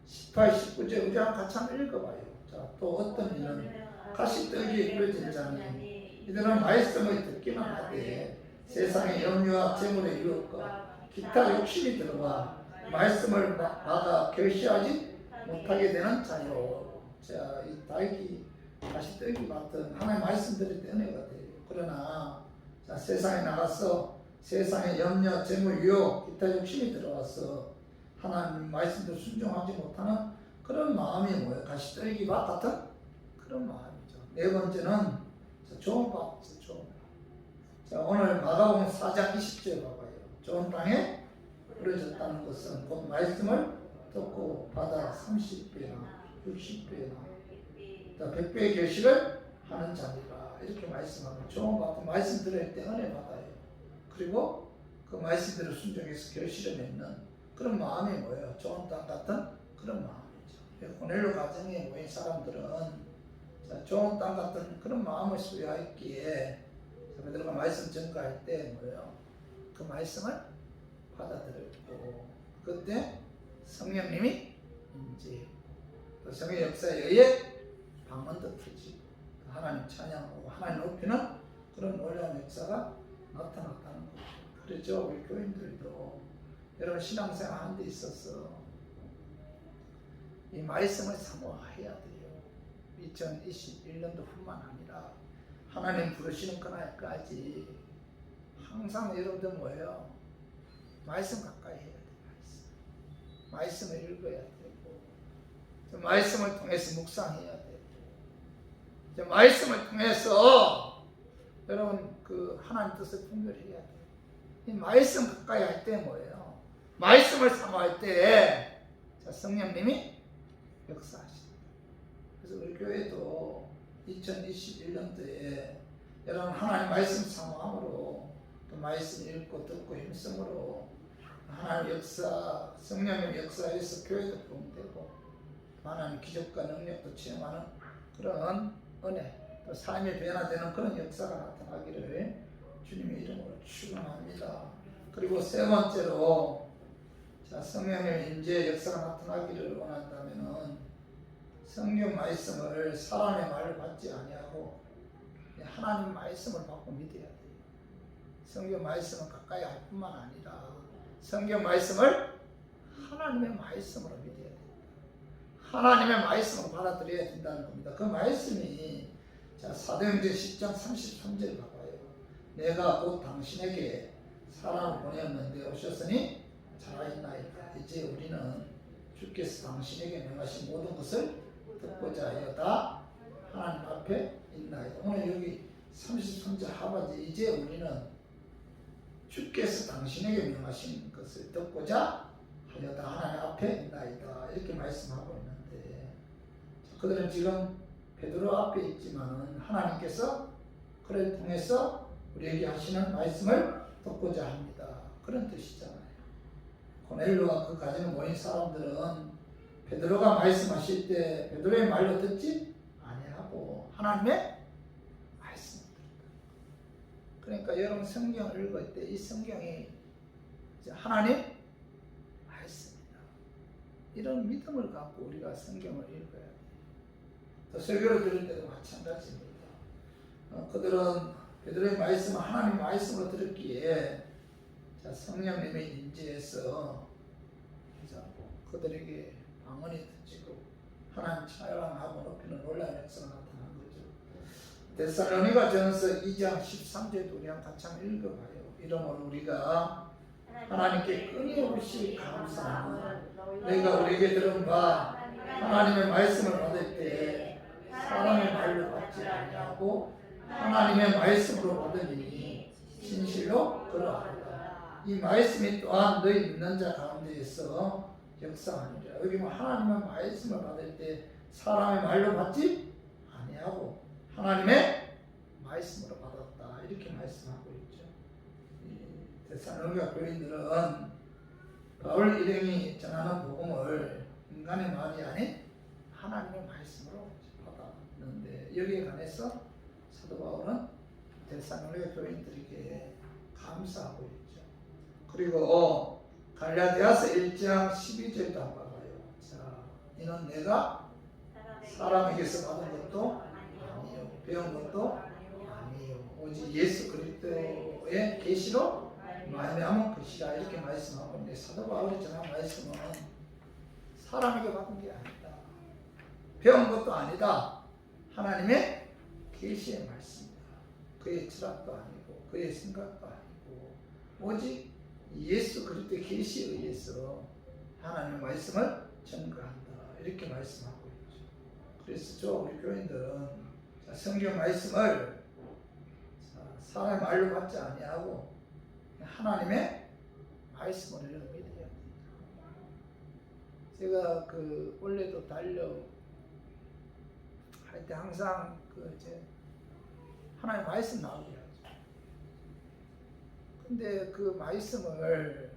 18, 19절 우리랑 같이 한번 읽어봐요. 자, 또 어떤 이는 가시떨기에 부러진 자는 이들은 말씀을 듣기만 하되 세상의 염려와 재물의 유혹과 기타 욕심이 들어와 말씀을 막아 결시하지 못하게 되는 자요. 자, 이 딸기 가시떨기 밭은 하나님 말씀 들을 때 은혜가 돼요. 그러나 자, 세상에 나가서 세상의 염려, 재물, 유혹, 기타 욕심이 들어와서 하나님 말씀도 순종하지 못하는 그런 마음이 뭐예요? 가시떨기 밭 같은 그런 마음이죠. 네 번째는 좋은 밭이죠. 좋은 밭. 자, 오늘 마가복음 4장 20절 봐봐요. 좋은 땅에 부러졌다는 것은 곧 말씀을 듣고 받아 30배나 60배나 100배의 결실을 하는 자리라. 이렇게 말씀하고, 좋은 밭은 말씀 들을 때 은혜 받아요. 그리고 그 말씀대로 순종해서 결실을 맺는 그런 마음이 뭐예요? 좋은 땅 같은 그런 마음이죠. 고넬료 가정에 모인 사람들은 자, 좋은 땅 같은 그런 마음을 소유했기에 베드로가 말씀 전가할 때 뭐예요? 그 말씀을 받아들였고, 그때 성령님이 임재, 또 성의 역사에 의해 방언도 터지고 하나님 찬양하고 하나님 높이는 그런 놀라운 역사가 나타났다는 거죠. 그렇죠. 우리 교인들도 여러분 신앙생활 하는 데 있어서 이 말씀을 사모해야 돼요. 2021년도 뿐만 아니라 하나님 부르시는 그날까지 항상 여러분들 뭐예요? 말씀 가까이 해야 돼요. 말씀을 읽어야 되고, 말씀을 통해서 묵상해야 되고, 말씀을 통해서 여러분 그 하나님 뜻을 분별해야 돼요. 이 말씀 가까이 할 때 뭐예요? 말씀을 사모할 때 성령님이 역사하십니다. 그래서 우리 교회도 2021년도에 여러분 하나님 말씀 사모함으로 또 말씀 읽고 듣고 힘쓰므로 하나님 역사, 성령님 역사에서 교회도 부흥되고 하나님 기적과 능력도 체험하는 그런 은혜, 또 삶이 변화되는 그런 역사가 나타나기를 주님의 이름으로 축원합니다. 그리고 세 번째로 자, 성령의 임재 역사가 나타나기를 원한다면은 성경 말씀을 사람의 말을 받지 아니하고 하나님 말씀을 받고 믿어야 돼요. 성경 말씀은 가까이 할 뿐만 아니라 성경 말씀을 하나님의 말씀으로 믿어야 됩니다. 하나님의 말씀을 받아들여야 된다는 겁니다. 그 말씀이 자, 사도행전 10장 33절 봐봐요. 내가 곧 당신에게 사람을 보내었는데 오셨으니 잘하였나이다. 이제 우리는 주께서 당신에게 명하신 모든 것을 듣고자 하여 다 하나님 앞에 있나이다. 오늘 여기 33절 하반지 이제 우리는 주께서 당신에게 명하신 것을 듣고자 하여 다 하나님 앞에 있나이다. 이렇게 말씀하고 있는데 그들은 지금 베드로 앞에 있지만은 하나님께서 그를 통해서 우리에게 하시는 말씀을 듣고자 합니다. 그런 뜻이잖아요. 고넬료와 그 가정에 모인 사람들은 베드로가 말씀하실 때 베드로의 말로 듣지 아니하고 하나님의 말씀을 듣는다. 그러니까 여러분 성경을 읽을 때 이 성경이 하나님 말씀이다. 이런 믿음을 갖고 우리가 성경을 읽어야 돼요. 또 설교를 들을 때도 마찬가지입니다. 그들은 베드로의 말씀을 하나님 말씀으로 들었기에 성령님의 임재에서 그들에게 방언이 터지고 하나님 찬양하고 높이는 놀라운 역사가 나타난 거죠. 데살로니가 전서 2장 13절도 우리 같이 한번 읽어봐요. 이러므로 우리가 하나님께 끊임없이 감사하며 너희가 우리에게 들은 바 하나님의 말씀을 받을 때 사람의 말로 받지 아니하고 하나님의 말씀으로 받으니 진실로 그러하다. 이 말씀이 또한 너희 믿는 자 가운데에서 역사하느니라. 여기 뭐 하나님의 말씀을 받을 때 사람의 말로 받지 아니하고 하나님의 말씀으로 받았다. 이렇게 말씀하고 있죠. 데살로니가 교인들은 바울 일행이 전하는 복음을 인간의 말이 아닌 하나님의 말씀으로 받았는데 여기에 관해서 사도 바울은 데살로니가 교인들에게 감사하고 있죠. 그리고 갈라디아서 1장 12절도 한번 봐요. 자, 이는 내가 사람에게서 받은 것도 아니요 배운 것도 아니요 오직 예수 그리스도의 계시로 말미암은 것이라 이렇게 말씀하고 있는데 사도 바울이 전한 말씀은 사람에게 받은 게 아니다. 배운 것도 아니다. 하나님의 계시의 말씀이다. 그의 철학도 아니고 그의 생각도 아니고 오직 예수 그리스도의 계시에 의해서 하나님의 말씀을 전가한다. 이렇게 말씀하고 있죠. 그래서 우리 교인들은 성경 말씀을 사람의 말로 받지 아니하고 하나님의 말씀으로 믿어야 됩니다. 제가 원래도 달려 할 때 항상 하나님 말씀 나오게 하죠. 근데 그 말씀을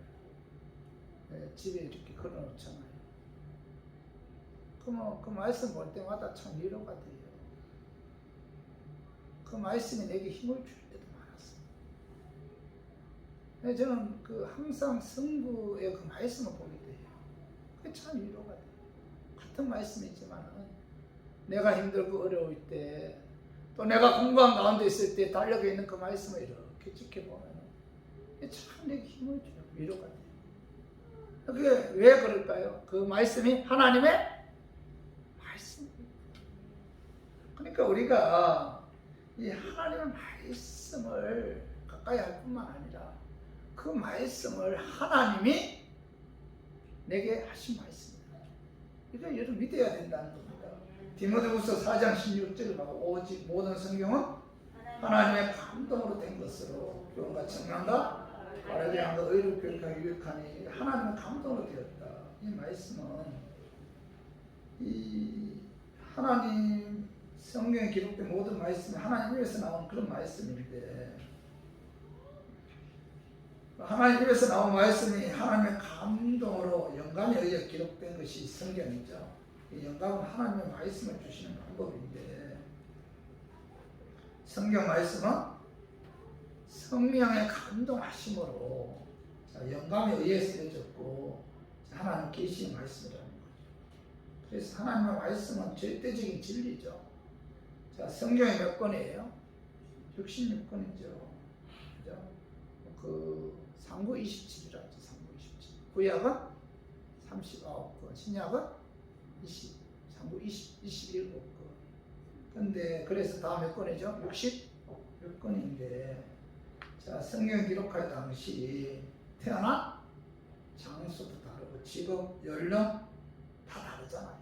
집에 이렇게 걸어놓잖아요. 그러면 그 말씀 볼 때마다 참 위로가 돼요. 그 말씀이 내게 힘을 줄 때도 많았어요. 저는 항상 성부의 그 말씀을 보게 돼요. 그게 참 위로가 돼요. 같은 말씀이지만 내가 힘들고 어려울 때 또 내가 공부한 가운데 있을 때 달려가 있는 그 말씀을 이렇게 지켜보면 참 내게 힘을 줘요. 위로가 돼요. 그게 왜 그럴까요? 그 말씀이 하나님의 말씀입니다. 그러니까 우리가 이 하나님의 말씀을 가까이 할 뿐만 아니라 그 말씀을 하나님이 내게 하신 말씀입니다. 이거 여러분 믿어야 된다는 겁니다. 디모데후서 4장 16절을 봐. 오직 모든 성경은 하나님의 감동으로 된 것으로 교훈과 청량과 바르게 함과 의를 교육하기 유익하니 하나님의 감동으로 되었다. 이 말씀은 이 하나님 성경에 기록된 모든 말씀이 하나님 입에서 나온 그런 말씀인데 하나님 입에서 나온 말씀이 하나님의 감동으로 영감에 의해 기록된 것이 성경이죠. 이 영감은 하나님의 말씀을 주시는 방법인데 성경 말씀은 성령의 감동하심으로 영감에 의해 쓰여졌고 하나님 계시의 말씀이라는 거죠. 그래서 하나님의 말씀은 절대적인 진리죠. 자, 성경이 몇 권이에요? 66권이죠. 그죠? 상구 27이라죠. 상구 27. 구약은 39권, 신약은 상구 21권. 근데 그래서 다 몇 권이죠? 66권인데 자, 성경 기록할 당시 태어난 장소도 다르고 직업, 연령 다 다르잖아요.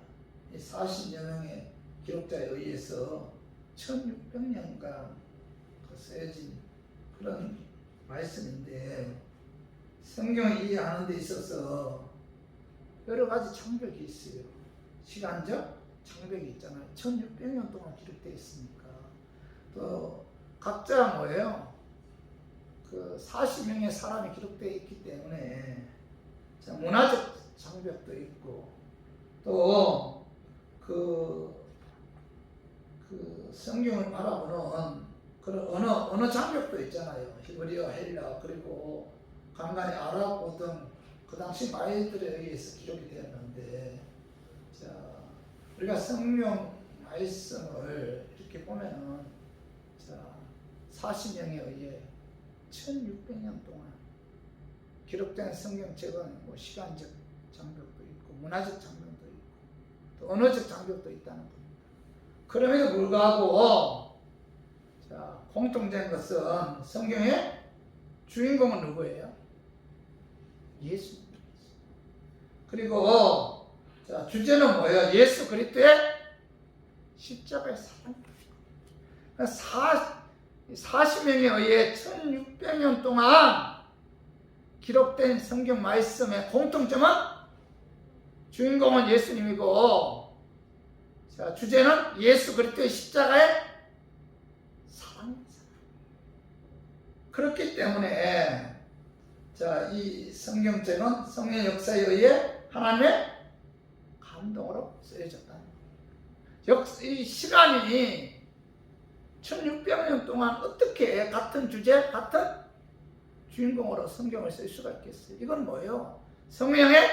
이 40여 명의 기록자에 의해서 1600년간 쓰여진 그런 말씀인데 성경을 이해하는 데 있어서 여러 가지 장벽이 있어요. 시간적 장벽이 있잖아요. 1600년 동안 기록되어 있으니까. 또 각자 뭐예요? 40명의 사람이 기록되어 있기 때문에 문화적 장벽도 있고 또 성경을 바라보는 그런 언어 장벽도 있잖아요. 히브리어, 헬라, 그리고 간간히 아랍어 등 그 당시 마이들에 의해서 기록이 되었는데, 자, 우리가 성경 말씀을 이렇게 보면은, 자, 40명에 의해 1600년 동안 기록된 성경책은 뭐 시간적 장벽도 있고, 문화적 장벽도 있고, 또 언어적 장벽도 있다는 겁니다. 그럼에도 불구하고, 자, 공통된 것은 성경의 주인공은 누구예요? 예수입니다. 그리고 자, 주제는 뭐예요? 예수 그리스도의 십자가의 사랑. 40명에 의해 1600년 동안 기록된 성경 말씀의 공통점은 주인공은 예수님이고, 자, 주제는 예수 그리스도의 십자가의 사랑입니다. 그렇기 때문에 자, 이 성경책은 성령 역사에 의해 하나님의 감동으로 쓰여졌다는 거예요. 이 시간이 1600년 동안 어떻게 같은 주제, 같은 주인공으로 성경을 쓸 수가 있겠어요? 이건 뭐예요? 성령의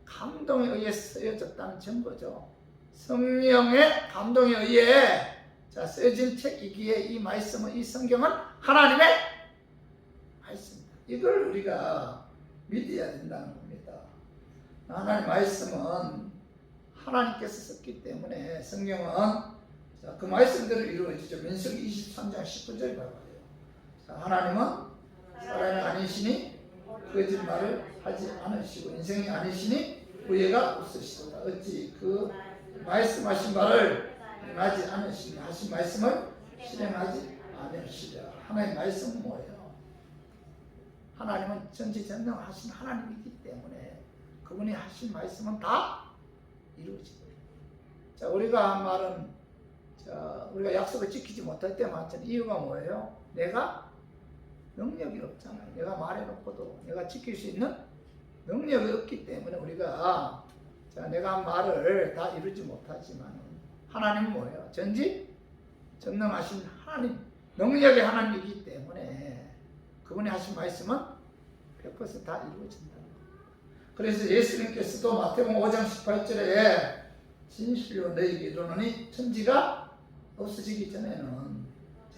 감동에 의해 쓰여졌다는 증거죠. 성령의 감동에 의해 자, 쓰여진 책이기에 이 말씀은, 이 성경은 하나님의 말씀입니다. 이걸 우리가 믿어야 된다는 겁니다. 하나님의 말씀은 하나님께서 썼기 때문에 성경은 자, 그 말씀대로 이루어지죠. 민수기 23장 19절에 봐봐요. 자, 하나님은 사람이 아니시니 거짓말을 하지 않으시고 인생이 아니시니 후회가 없으시도다. 어찌 그 말씀하신 바를 행하지 않으시니 하신 말씀을 실행하지 않으시랴. 하나님의 말씀은 뭐예요? 하나님은 전지전능하신 하나님이기 때문에 그분이 하신 말씀은 다 이루어집니다. 자, 우리가 한 말은, 자, 우리가 약속을 지키지 못할 때 많잖아요. 이유가 뭐예요? 내가 능력이 없잖아요. 내가 말해놓고도 내가 지킬 수 있는 능력이 없기 때문에 우리가, 자, 내가 한 말을 다 이루지 못하지만 하나님은 뭐예요? 전지전능하신 하나님, 능력의 하나님이기 때문에 그분이 하신 말씀은 100% 다 이루어진다. 그래서 예수님께서도 마태복음 5장 18절에 진실로 너희에게 이르노니 천지가 없어지기 전에는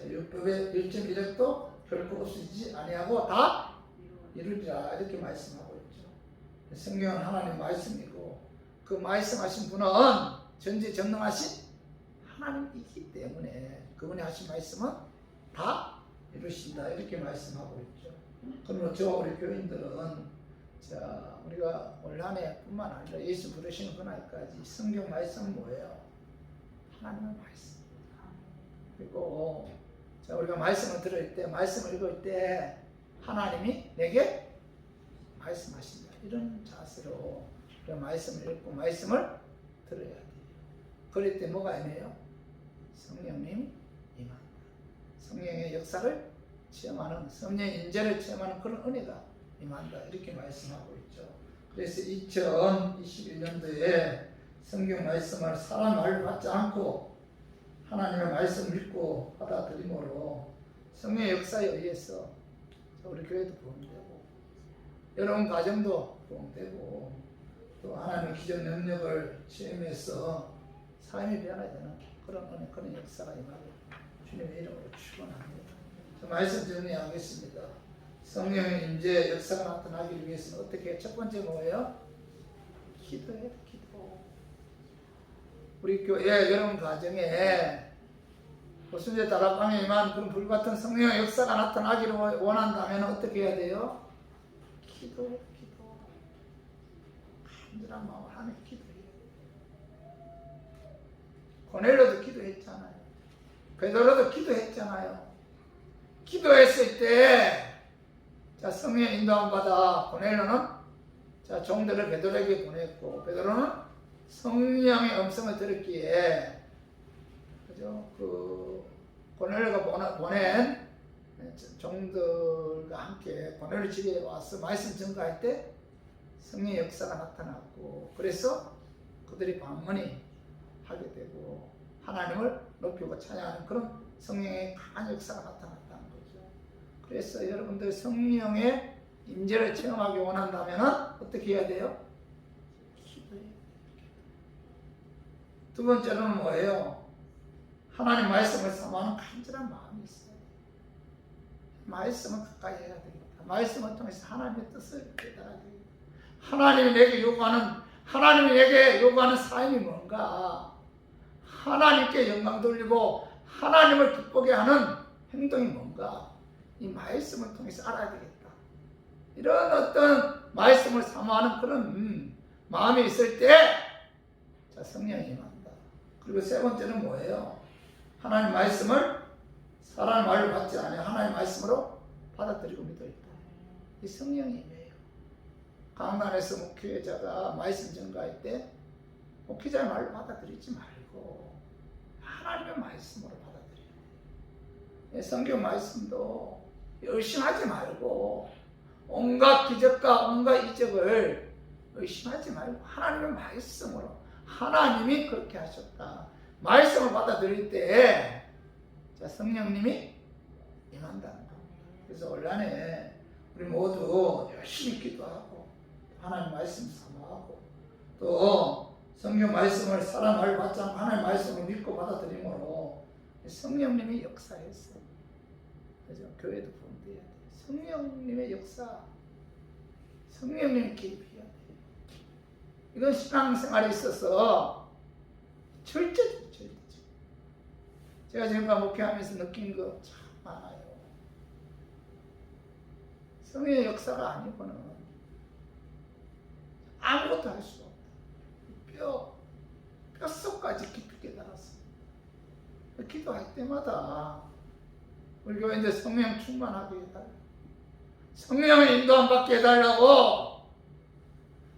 율법의 1.1획도 결코 없어지지 아니하고 다 이루리라, 이렇게 말씀하고 있죠. 성경은 하나님 말씀이고 그 말씀하신 분은 전지전능하신 하나님이기 때문에 그분이 하신 말씀은 다 이루신다, 이렇게 말씀하고 있죠. 그러면 우리 교인들은, 자, 우리가 올 한해 뿐만 아니라 예수 부르시는 그날까지 성경 말씀은 뭐예요? 하나님의 말씀. 그리고 자, 우리가 말씀을 들을 때, 말씀을 읽을 때 하나님이 내게 말씀하신다, 이런 자세로 그 말씀을 읽고 말씀을 들어야 돼요. 그럴 때 뭐가 애매해요? 성령님이 임한다. 성령의 역사를 체험하는, 성령의 인재를 체험하는 그런 은혜가 임한다, 이렇게 말씀하고 있죠. 그래서 2021년도에 성경 말씀을 사람 말을 받지 않고 하나님의 말씀을 믿고 받아들임으로 성령의 역사에 의해서 우리 교회도 부흥되고 여러분 가정도 부흥되고 또 하나님의 기존 능력을 체험해서 삶이 변화되는 그런 은혜, 그런 역사가 임하고 주님의 이름으로 축원합니다. 말씀 정리하겠습니다. 성령의 임재 역사가 나타나기 위해서는 어떻게? 첫 번째 뭐예요? 기도해요. 기도. 우리 교회 여러분 가정에 오순절 다락방에 임한 그런 불같은 성령의 역사가 나타나기를 원한다면 어떻게 해야 돼요? 기도해요. 기도. 간절한 마음을 하며 기도해요. 고넬료도 기도했잖아요. 베드로도 기도했잖아요. 기도했을 때, 자, 성령의 인도함 받아 고넬료는 자, 종들을 베드로에게 보냈고, 베드로는 성령의 음성을 들었기에, 그죠? 그 고넬료가 보낸 종들과 함께 고넬료 집에 와서 말씀 전가할 때 성령의 역사가 나타났고, 그래서 그들이 방언이 하게 되고 하나님을 높이고 찬양하는 그런 성령의 강한 역사가 나타났다는 거죠. 그래서 여러분들 성령의 임재를 체험하기 원한다면 어떻게 해야 돼요? 기도해야 돼요. 두 번째는 뭐예요? 하나님 말씀을 사모하는 간절한 마음이 있어요. 말씀을 가까이 해야 되겠다. 말씀을 통해서 하나님의 뜻을 깨달아야 되겠다. 하나님이 내게 요구하는 삶이 뭔가? 하나님께 영광 돌리고 하나님을 기쁘게 하는 행동이 뭔가? 이 말씀을 통해서 알아야 되겠다. 이런 어떤 말씀을 사모하는 그런 마음이 있을 때, 자, 성령이 임한다. 그리고 세 번째는 뭐예요? 하나님 말씀을 사람의 말로 받지 않아요. 하나님 말씀으로 받아들이고 믿어 있다. 이 성령이 임해요. 강단에서 목회자가 말씀 전가할 때 목회자의 말로 받아들이지 말고 하나님의 말씀으로 받아들여요. 성경 말씀도 의심하지 말고 온갖 기적과 온갖 이적을 의심하지 말고 하나님의 말씀으로, 하나님이 그렇게 하셨다. 말씀을 받아들일 때, 자, 성령님이 임한다는 겁니다. 그래서 올한해 우리 모두 열심히 기도하고 하나님 말씀 사모하고 또 성경 말씀을 사람 말 받지 않고 하나님 말씀을 믿고 받아들임으로 성령님이 역사했어요. 그죠? 교회도 분대해야 돼요. 성령님의 역사, 성령님이 개입해야 돼요. 이건 신앙생활에 있어서 절대죠. 제가 지금까지 목회하면서 느낀 거 참 많아요. 성령의 역사가 아니고는 아무것도 할 수 없다. 뼛속까지 깊이 깨달았어요. 기도할 때마다 우리 교회인데 성령 충만하게 해달라. 성령의 인도함 받게 해달라고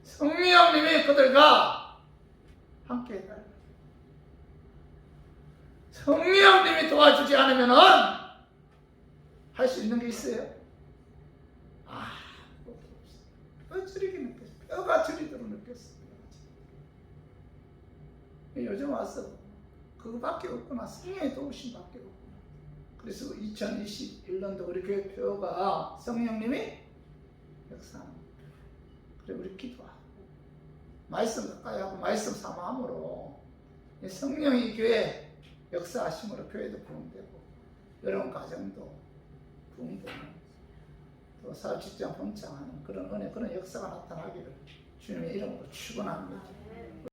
성령님이 그들과 함께 해달라. 성령님이 도와주지 않으면 할 수 있는 게 있어요? 아무것도 없어요. 뼈 저리게 느꼈어요. 뼈가 저리도록 느꼈어요. 요즘 와서 그거밖에 없구나. 성령의 도우심밖에 없구나. 그래서 2021년도 우리 교회 표가 성령님이 역사하는 거예요. 그래 우리 기도하고 말씀 가까이 하고 말씀 사모함으로 성령이 교회 역사하심으로 교회도 부흥되고 여러분 가정도 부흥되는 또 사업 직장 번창하는 그런 은혜, 그런 역사가 나타나기를 주님의 이름으로 축원합니다.